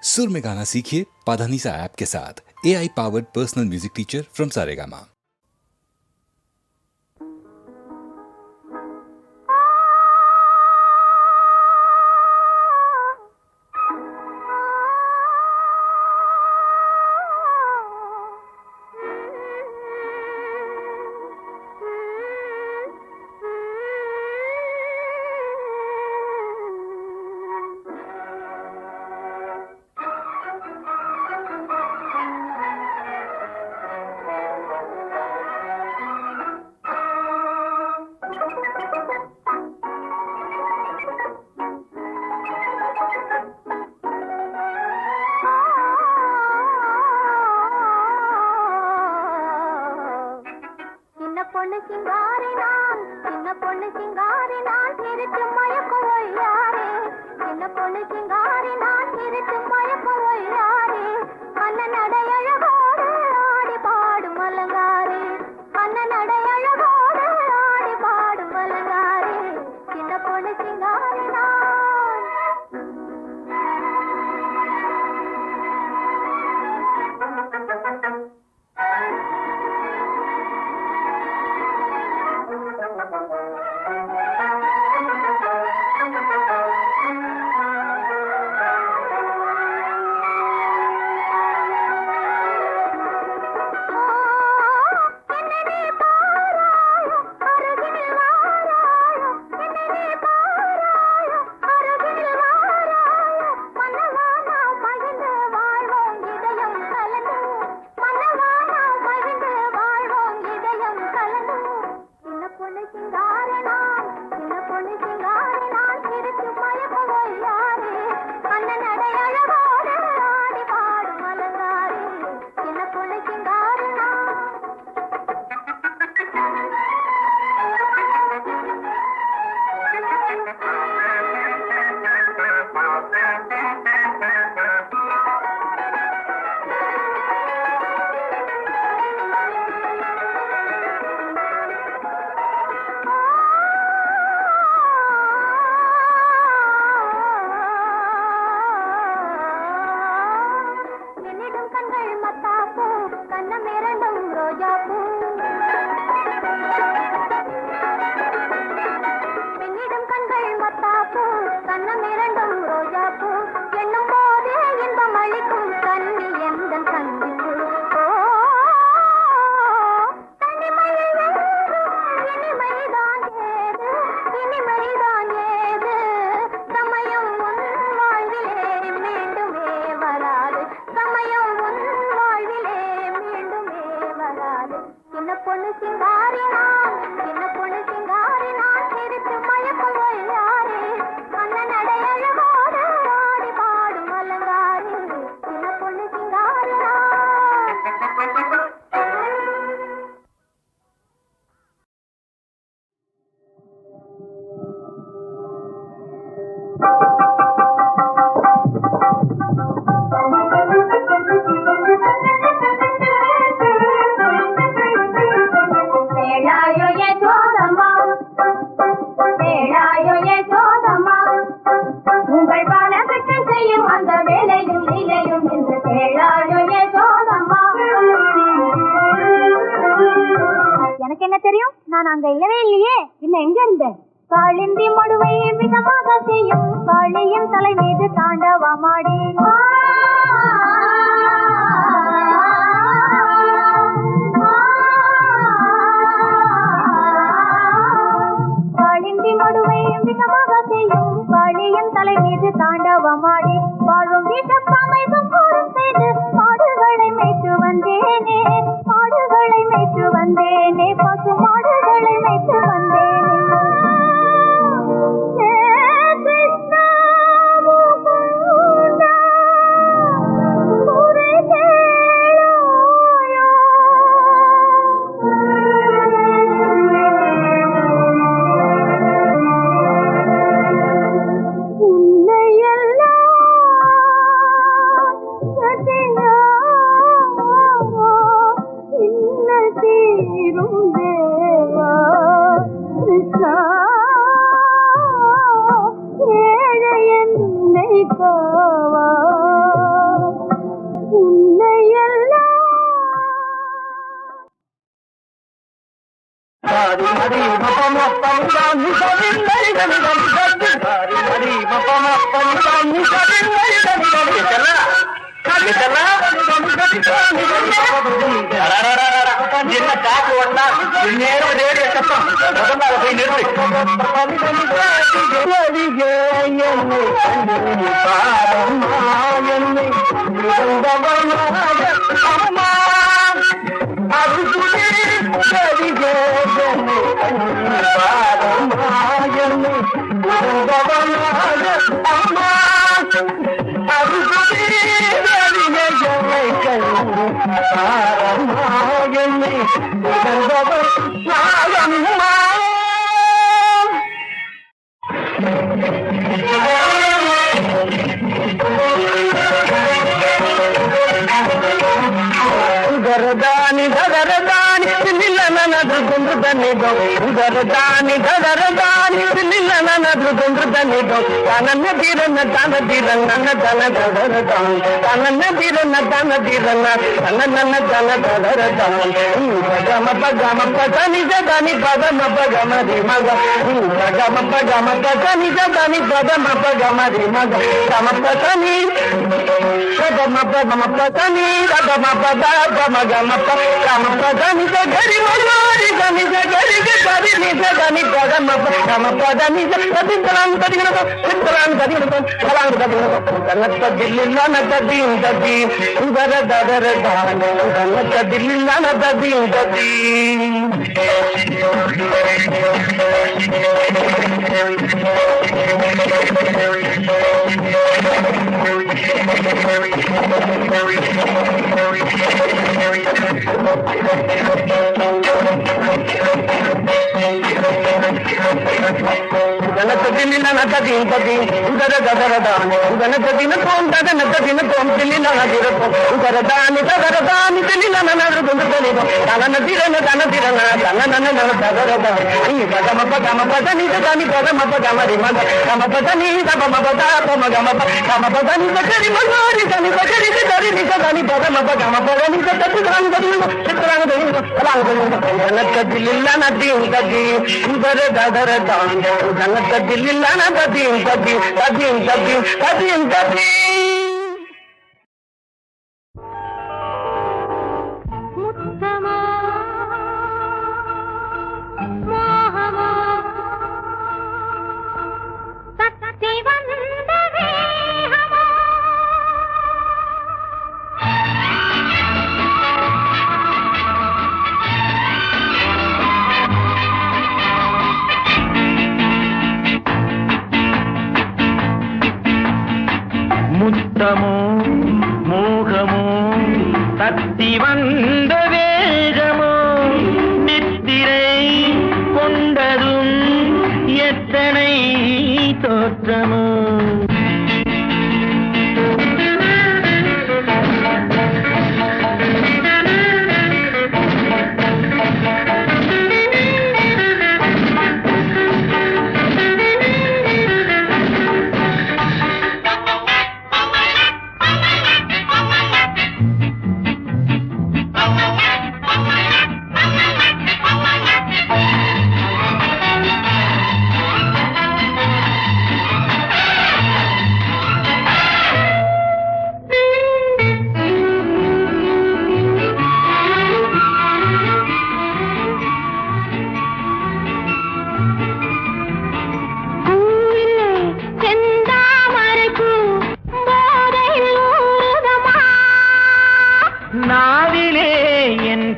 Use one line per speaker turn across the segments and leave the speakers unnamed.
सुर में गाना सीखिए पाधानीसा ऐप के साथ। AI powered personal music teacher from Saregama.
என்ன காப்பு வந்தா நேரம் ரேடியோ சத்தம் முதல்ல போய் நிறுத்து. உதரதானி ததரதானி நில்லனது கொன்று தன்னிதோ உதரதானி ததரதானி நில்லனது கொன்று தன்னிதோ தனன தீரன தன தீரன தன ததரதான் தனன தீரன தன தீரன தனன தன ததரதான் பகம பகம பதனி ஜதனி பகம பகம தி மக பகம பகம பதனி ஜதனி பகம பகம தி மக பகம பதனி பகம பகம பதனி பகம பகம गम गम पदनी गरी मरी गनी गरी गरी नि गनी गम गम पदनी गदी तलांग गदी तलांग गदी तलांग गदी कनत दिल्ली नद दिन गदी उधर ददर दान कनत दिल्ली नद दिन गदी दिल्ली ना दिन पदी उधर गदर दान उधर दिन कौन दिन कौन दिल्ली ना दिर उधर दान दिल्ली ना गुंदनी दान दिरन दान दिरन दान ददर दान गम गम पदनी दानी गम गम रि मग गम पदनी गम पदा गम गम गम पदनी गरी मरी गनी गरी गरी नि गनी गम गम पदनी तलांग गदी तलांग गदी तलांग गदी गनत दिल्ली ना दिन गदी उधर ददर दान गनत दिल्ली ना गदी गदी गदी गदी गदी गदी
முத்தமோ மோகமோ தத்தி வந்த வேகமோ நித்திரை கொண்டதும் எத்தனை தோற்றமோ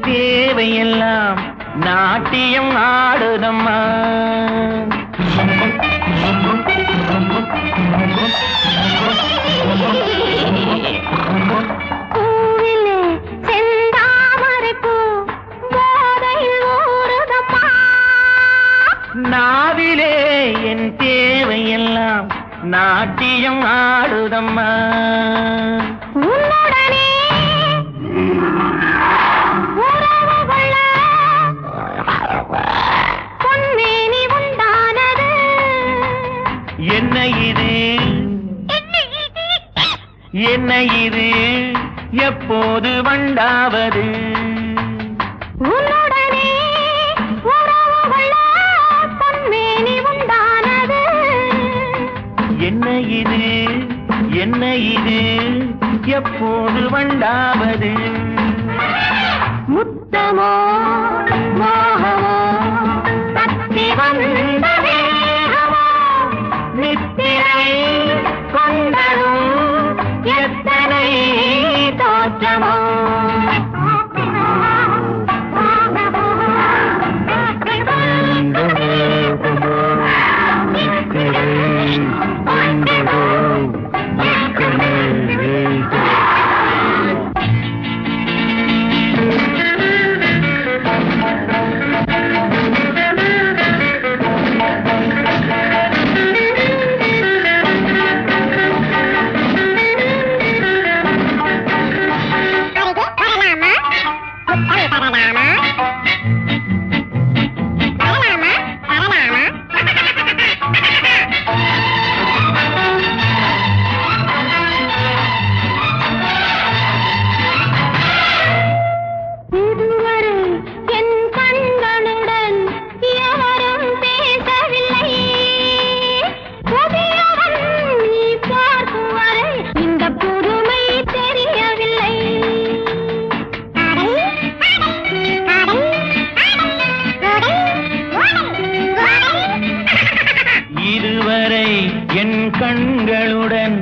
தேவையெல்லாம் நாட்டியம் ஆடுதம்மா
பூவிலே செந்தாமரை பூ போதையில் ஊறுதம்மா
நாவிலே என் தேவையெல்லாம் நாட்டியம் ஆடுதம்மா
உன்னுடனே பொன்மேனி உண்டானது
என்ன இது என்ன இது எப்போது வண்டாவது
உன்னுடனே உறவு கொள்ள
என்ன இது என்ன இது எப்போது வண்டாவது
முத்தமோ மோகமோ தத்தி வந்த வேகமோ நித்திரை கொண்டதும் எத்தனை தோற்றமோ
கண்களுடன்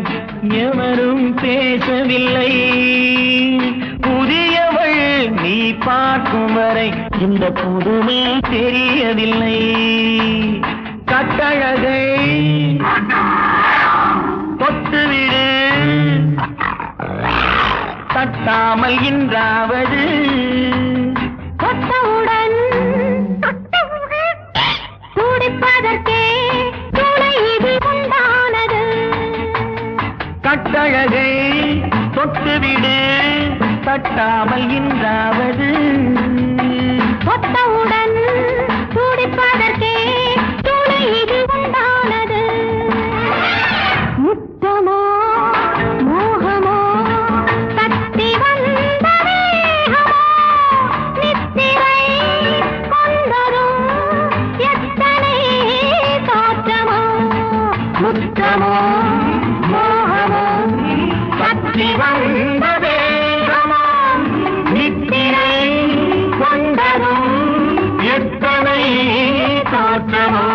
எவரும் பேசவில்லை புதியவள் நீ பார்க்கும் வரை இந்த புதுமை தெரியவில்லை கட்டழகை தொட்டுவிடு தட்டாமல் இன்றாவது
தொட்டவுடன் துடிப்பதற்கே துணை இது உண்டானது
கட்டழகை தொட்டுவிடு தட்டாமல் இன்றாவது
தொட்டவுடன் துடிப்பதற்கே துணை இது உண்டானது முத்தமோ மோகமோ தத்தி வந்த வேகமோ நித்திரை கொண்டதும் எத்தனை தோற்றமோ முத்தமோ மோகமோ தத்தி வந்த வேகமோ நித்திரை கொண்டதும்
எத்தனை தோற்றமோ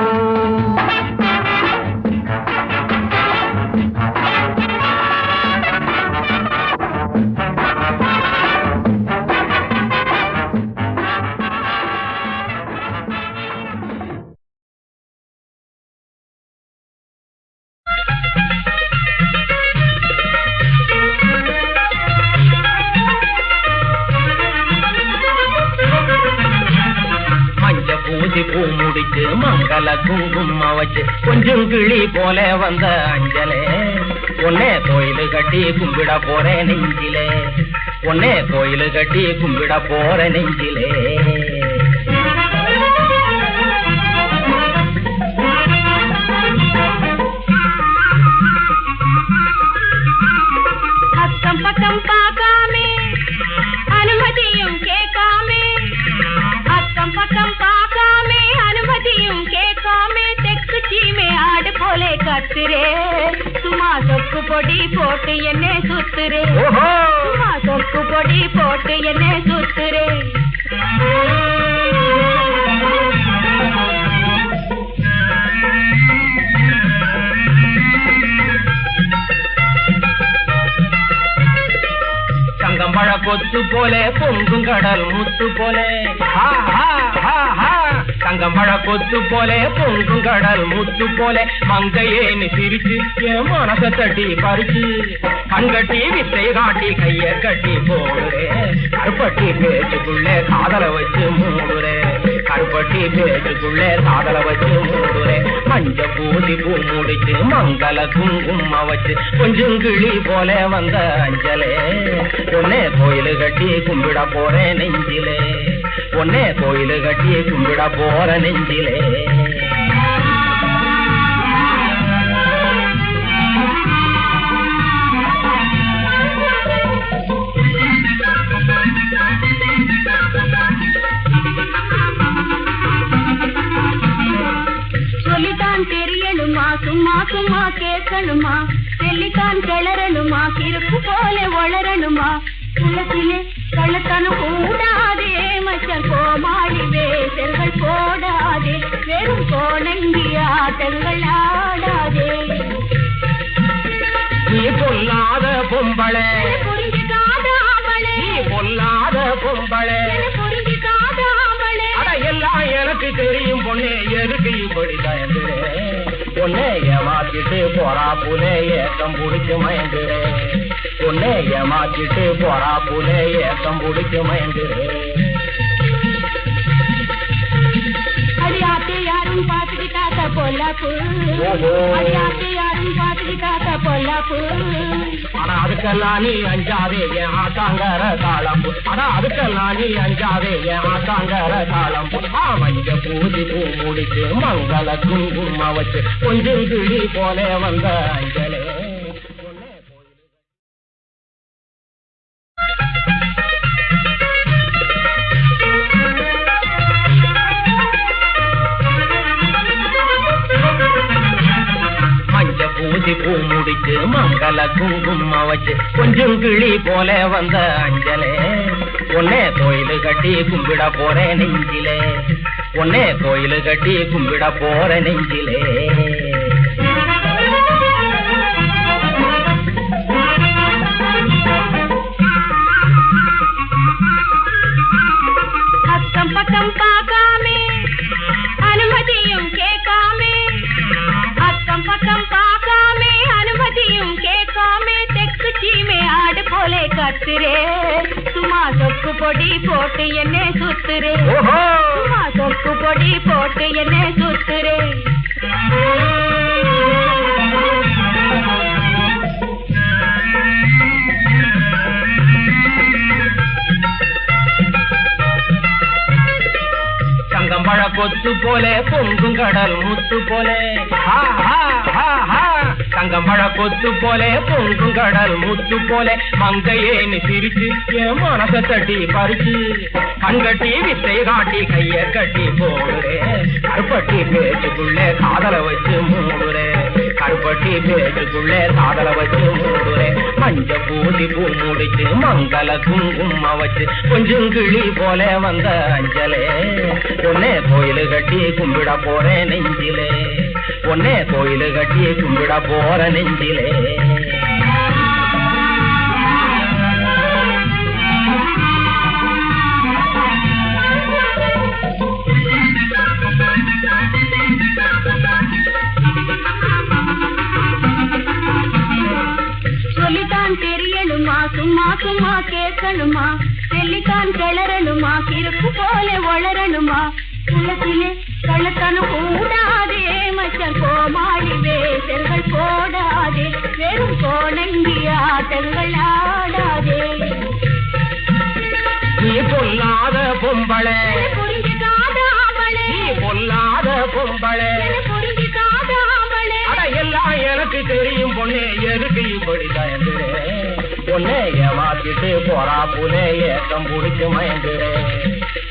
பூ முடிச்சு மங்கள குங்கும வச்சு கொஞ்சம் கிளி போல வந்த அஞ்சலே ஒன்னே கோயிலு கட்டி கும்பிட போற நெஞ்சிலே ஒன்னே கோயிலு கட்டி கும்பிட போற நெஞ்சிலே
அக்கம் பக்கம் பார்க்காமே அனுமதியும் கேட்காமே அக்கம் பக்கம் பார்க்காமே அனுமதியும் கேட்காமே தெற்கு சீமை ஆடு போலே கத்துரே சும்மா சொக்கு பொடி போட்டு என்ன சுத்துரே சும்மா சொக்கு பொடி போட்டு என்ன சுத்துரே
தங்கம்பழ கொத்து போலே பொங்கும் கடல் முத்து போலே தங்கம்பழ கொத்து போலே பொங்கும் கடல் முத்து போலே மங்கையேன்னு சிரிச்சு என் மனச தட்டி பறிச்சு கண்கட்டி வித்தை காட்டி கைய கட்டி போடுறே கருப்பட்டி பேச்சுக்குள்ளே காதல வச்சு மூடுறே கருப்பட்டி பேச்சுக்குள்ளே காதல வச்சு மூடுறே மஞ்ச பூசி பூ முடிச்சு மங்கள குங்கும வச்சு கொஞ்சம் கிளி போல வந்த அஞ்சலே ஒன்னே கோயிலு கட்டி கும்பிட போறேன் நெஞ்சிலே ஒன்னே கோயிலு கட்டி கும்பிட போற நெஞ்சிலே
சொல்லித்தான் தெரியணுமா சும்மா சும்மா கேட்கணுமா தெல்லித்தான் கிளறணுமா கிறுக்கு போல வளரணுமா உள்ளத்திலே கள்ளத்தனம் கூடாதே மச்சன் கோமாளி வேசர்கள் போடாதே வெறும் கோணங்கி ஆட்டங்கள் ஆடாதே
நீ பொல்லாத பொம்பளை
புரிஞ்சுக்காத ஆம்பளே
நீ பொல்லாத பொம்பளை
புரிஞ்சுக்காத ஆம்பளே
அட எல்லாம் எனக்கு தெரியும் பொண்ணே எதுக்கு இப்படி தயங்குறேன் பொண்ணே ஏமாத்திட்டு போறா புலே ஏக்கம் பிடிச்சு மயங்குறேன் பொண்ணே ஏமாத்திட்டு போறா புலே ஏக்கம் பிடிச்சு மயங்குறேன்
அடியாத்து யாரும் பாத்துக்கிட்டாக்க பொல்லாப்பு அடியாத்து யாரும் பாத்துக்கிட்டாக்க பொல்லாப்பு
ஆனா அதுக்கெல்லாம் நீ அஞ்சாதே என் ஆத்தாங்கர தாளம்பு ஆனா அதுக்கெல்லாம் நீ அஞ்சாதே என் ஆத்தாங்கர தாளம்பு மஞ்ச பூதி பூ முடிச்சு மங்கள குங்கும வச்சு கொஞ்சம் கிளி போல வந்த அஞ்சலே பூதி பூ முடிச்சு மங்கள குங்கும வச்சு கொஞ்சம் கிளி போல வந்த அஞ்சலே ஒன்னே கோயிலு கட்டி கும்பிட போற நெஞ்சிலே ஒன்னே கோயிலு கட்டி கும்பிட போற நெஞ்சிலே
அக்கம் பக்கம் பார்க்காமே அனுமதியும் கேட்காமே அக்கம் பக்கம் பார்க்காமே அனுமதியும் கேட்காமே தெக்கு சீமே ஆடு போலே கத்துரே சும்மா சொக்கு பொடி போட்டு என்ன சுத்துரே சும்மா சொக்கு பொடி போட்டு என்ன சுத்துரே
தங்கம்பழ கொத்து போலே பொங்கும் கடல் முத்து போலே தங்கம்பழ கொத்து போலே பொங்கும் கடல் முத்து போலே மங்கையேன்னு சிரிச்சு என் மனசை தட்டி பறிச்சு கண்கட்டி வித்தை காட்டி கைய கட்டி போடுறே கருப்பட்டி பேச்சுக்குள்ளே காதல வச்சு மூடுறே கருப்பட்டி பேச்சுக்குள்ளே காதல வச்சு மூடுறே மஞ்ச பூதி பூ முடிச்சு மங்கள குங்கும வச்சு கொஞ்சம் கிளி போல வந்த அஞ்சலே ஒன்னே கோயிலு கட்டி கும்பிட போறேன் நெஞ்சிலே ஒன்னே கோயிலு கட்டி கும்பிட போற நெஞ்சிலே
சொல்லித்தான் தெரியணுமா சும்மா சும்மா கேட்கணுமா தெல்லித்தான் கிளறணுமா கிறுக்கு போல வளரணுமா உள்ளத்திலே கள்ளத்தனம் கூடாதே மச்சன் கோமாளி வேசர்கள் போடாதே வெறும் கோணங்கி ஆட்டங்கள் ஆடாதே
நீ பொல்லாத பொம்பளை
புரிஞ்சுக்காத ஆம்பளே
நீ பொல்லாத பொம்பளை
புரிஞ்சுக்காத ஆம்பளே
அட எல்லாம் எனக்கு தெரியும் பொண்ணே எதுக்கு இப்படி தயங்குறேன் பொண்ணே ஏமாத்திட்டு போறா புலே ஏக்கம் பிடிச்சு மயங்குறேன்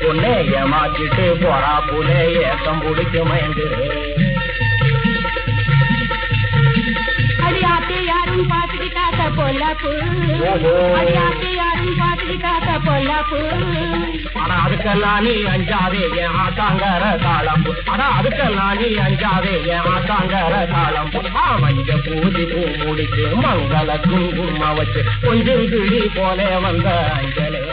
பொண்ணே ஏமாத்திட்டு போறா புலே ஏக்கம் பிடிச்சு மயங்குறேன்
அடியாத்து யாரும் பாத்துக்கிட்டாக்க பொல்லாப்பு அடியாத்து யாரும் பாத்துக்கிட்டாக்க பொல்லாப்பு
ஆனா அதுக்கெல்லாம் நீ அஞ்சாதே என் ஆத்தாங்கர தாளம்பு ஆனா அதுக்கெல்லாம் நீ அஞ்சாதே என் ஆத்தாங்கர தாளம்பு மஞ்ச பூதி பூ முடிச்சு மங்கள குங்கும வச்சு கொஞ்சம் கிளி போல வந்த அஞ்சலே